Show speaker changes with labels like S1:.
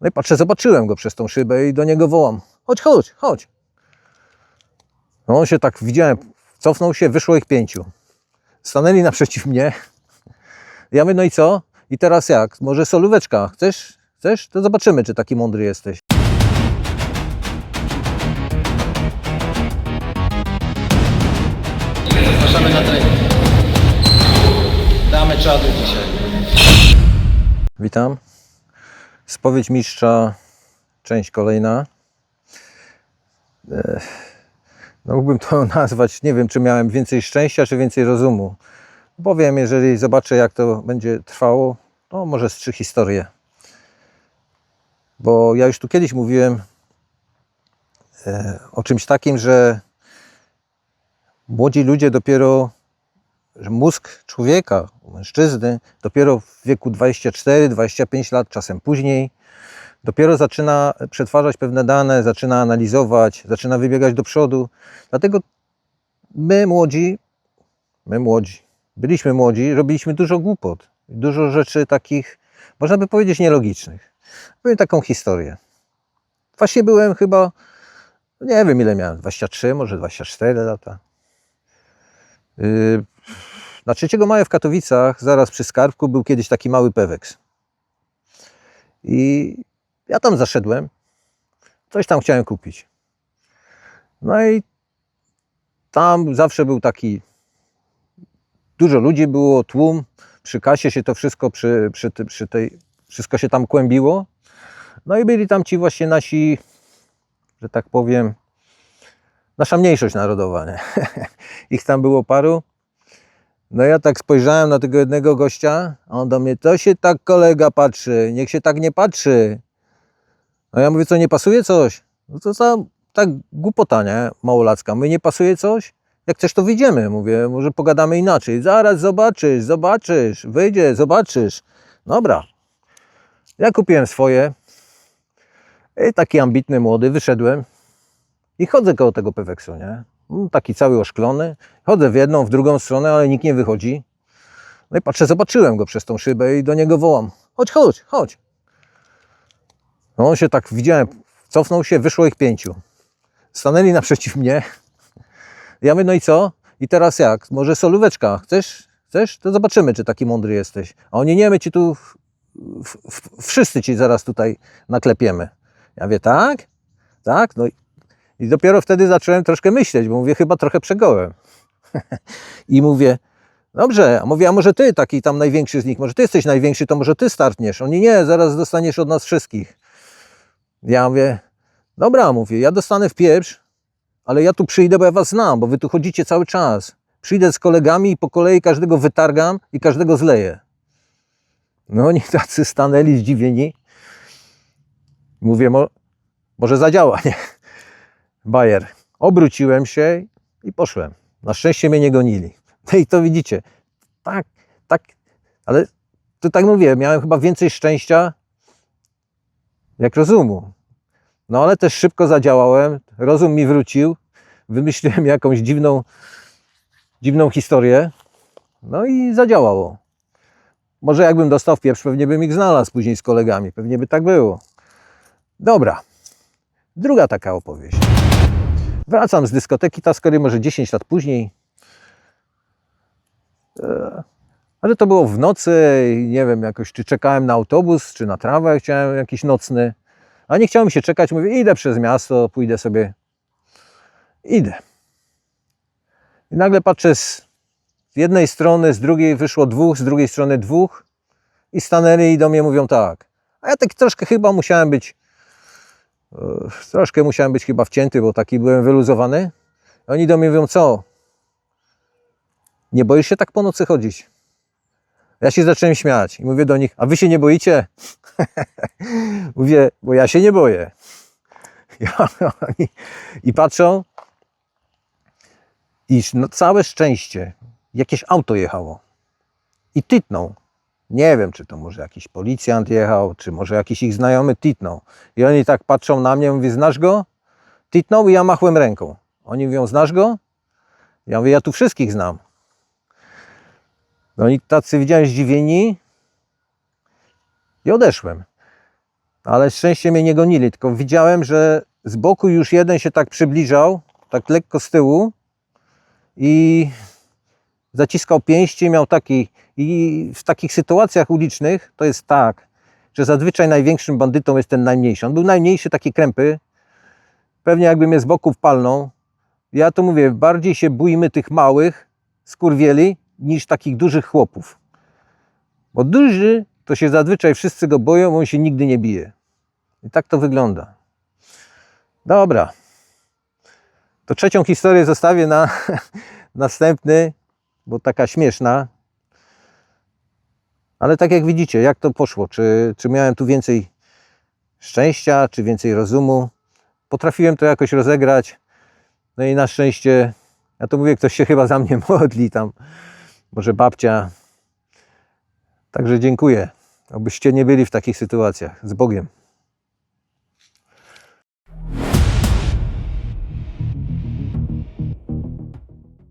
S1: No i patrzę, zobaczyłem go przez tą szybę i do niego wołam: chodź, chodź, chodź. No on się tak, widziałem, cofnął się, wyszło ich 5. Stanęli naprzeciw mnie. Ja mówię: no i co? I teraz jak? Może solóweczka? Chcesz? Chcesz? To zobaczymy, czy taki mądry jesteś.
S2: Zapraszamy na trening. Damy czadu dzisiaj.
S1: Witam. Spowiedź mistrza, część kolejna. No mógłbym to nazwać, nie wiem, czy miałem więcej szczęścia, czy więcej rozumu. Bowiem, jeżeli zobaczę, jak to będzie trwało, to może z 3 historie. Bo ja już tu kiedyś mówiłem o czymś takim, że młodzi ludzie dopiero, że mózg człowieka, mężczyzny, dopiero w wieku 24-25 lat, czasem później, dopiero zaczyna przetwarzać pewne dane, zaczyna analizować, zaczyna wybiegać do przodu. Dlatego my młodzi, byliśmy młodzi, robiliśmy dużo głupot, dużo rzeczy takich, można by powiedzieć, nielogicznych. Powiem taką historię. Właśnie byłem chyba, nie wiem ile miałem, 23, może 24 lata. Na 3 maja w Katowicach, zaraz przy Skarbku, był kiedyś taki mały Pewex. I ja tam zaszedłem, coś tam chciałem kupić. No i tam zawsze był taki, dużo ludzi było, tłum, przy kasie się to wszystko, wszystko się tam kłębiło. No i byli tam ci właśnie nasi, że tak powiem, nasza mniejszość narodowa, nie? Ich tam było paru. No ja tak spojrzałem na tego jednego gościa, a on do mnie: to się tak kolega patrzy, niech się tak nie patrzy. No ja mówię: co, nie pasuje coś? No to tak głupota, nie? Małolacka. Mówię: nie pasuje coś? Jak chcesz, to wyjdziemy. Mówię: może pogadamy inaczej. Zaraz zobaczysz, wyjdzie, zobaczysz. Dobra. Ja kupiłem swoje. I taki ambitny młody, wyszedłem i chodzę koło tego Peweksu, nie? Taki cały oszklony. Chodzę w jedną, w drugą stronę, ale nikt nie wychodzi. No i patrzę, zobaczyłem go przez tą szybę i do niego wołam: chodź, chodź, chodź. No on się tak, widziałem, cofnął się, wyszło ich 5. Stanęli naprzeciw mnie. Ja mówię: no i co? I teraz jak? Może solóweczka? Chcesz? Chcesz? To zobaczymy, czy taki mądry jesteś. A oni: nie, my ci tu, wszyscy ci zaraz tutaj naklepiemy. Ja mówię: tak? Tak? No i dopiero wtedy zacząłem troszkę myśleć, bo mówię: chyba trochę przegołem. I mówię: dobrze, a mówię: a może ty, taki tam największy z nich, może ty jesteś największy, to może ty startniesz. Oni: nie, zaraz dostaniesz od nas wszystkich. Ja mówię: dobra, mówię, ja dostanę w pieprz, ale ja tu przyjdę, bo ja was znam, bo wy tu chodzicie cały czas. Przyjdę z kolegami i po kolei każdego wytargam i każdego zleję. No oni tacy stanęli zdziwieni. Mówię: może zadziała, nie? Bajer. Obróciłem się i poszłem. Na szczęście mnie nie gonili. No i to widzicie. Tak, ale to tak mówię, miałem chyba więcej szczęścia jak rozumu. No ale też szybko zadziałałem, rozum mi wrócił, wymyśliłem jakąś dziwną historię, no i zadziałało. Może jakbym dostał w pieprz, pewnie bym ich znalazł później z kolegami, pewnie by tak było. Dobra, druga taka opowieść. Wracam z dyskoteki Taskory, może 10 lat później. Ale to było w nocy, nie wiem, jakoś czy czekałem na autobus, czy na tramwaj, chciałem jakiś nocny. A nie chciało mi się czekać, mówię: idę przez miasto, pójdę sobie. Idę. I nagle patrzę, z jednej strony, z drugiej wyszło 2, z drugiej strony 2 i stanęli i do mnie mówią tak. A ja tak troszkę chyba musiałem być, chyba wcięty, bo taki byłem wyluzowany. Oni do mnie mówią: co? Nie boisz się tak po nocy chodzić? Ja się zacząłem śmiać i mówię do nich: a wy się nie boicie? Mówię: bo ja się nie boję. I patrzą i no, całe szczęście, jakieś auto jechało i titnął. Nie wiem, czy to może jakiś policjant jechał, czy może jakiś ich znajomy titnął. I oni tak patrzą na mnie, mówię: znasz go? Titnął i ja machłem ręką. Oni mówią: znasz go? Ja mówię: ja tu wszystkich znam. Oni tacy, widziałem, zdziwieni i odeszłem. Ale szczęście mnie nie gonili, tylko widziałem, że z boku już jeden się tak przybliżał, tak lekko z tyłu i zaciskał pięści, miał taki. I w takich sytuacjach ulicznych to jest tak, że zazwyczaj największym bandytą jest ten najmniejszy. On był najmniejszy, taki krępy. Pewnie jakby mnie z boku wpalnął. Ja to mówię, bardziej się bójmy tych małych skurwieli niż takich dużych chłopów. Bo duży to się zazwyczaj wszyscy go boją, on się nigdy nie bije. I tak to wygląda. Dobra. To trzecią historię zostawię na następny, bo taka śmieszna. Ale tak jak widzicie, jak to poszło. Czy miałem tu więcej szczęścia, czy więcej rozumu. Potrafiłem to jakoś rozegrać. No i na szczęście, ja to mówię, ktoś się chyba za mnie modli tam. Może babcia. Także dziękuję. Obyście nie byli w takich sytuacjach. Z Bogiem.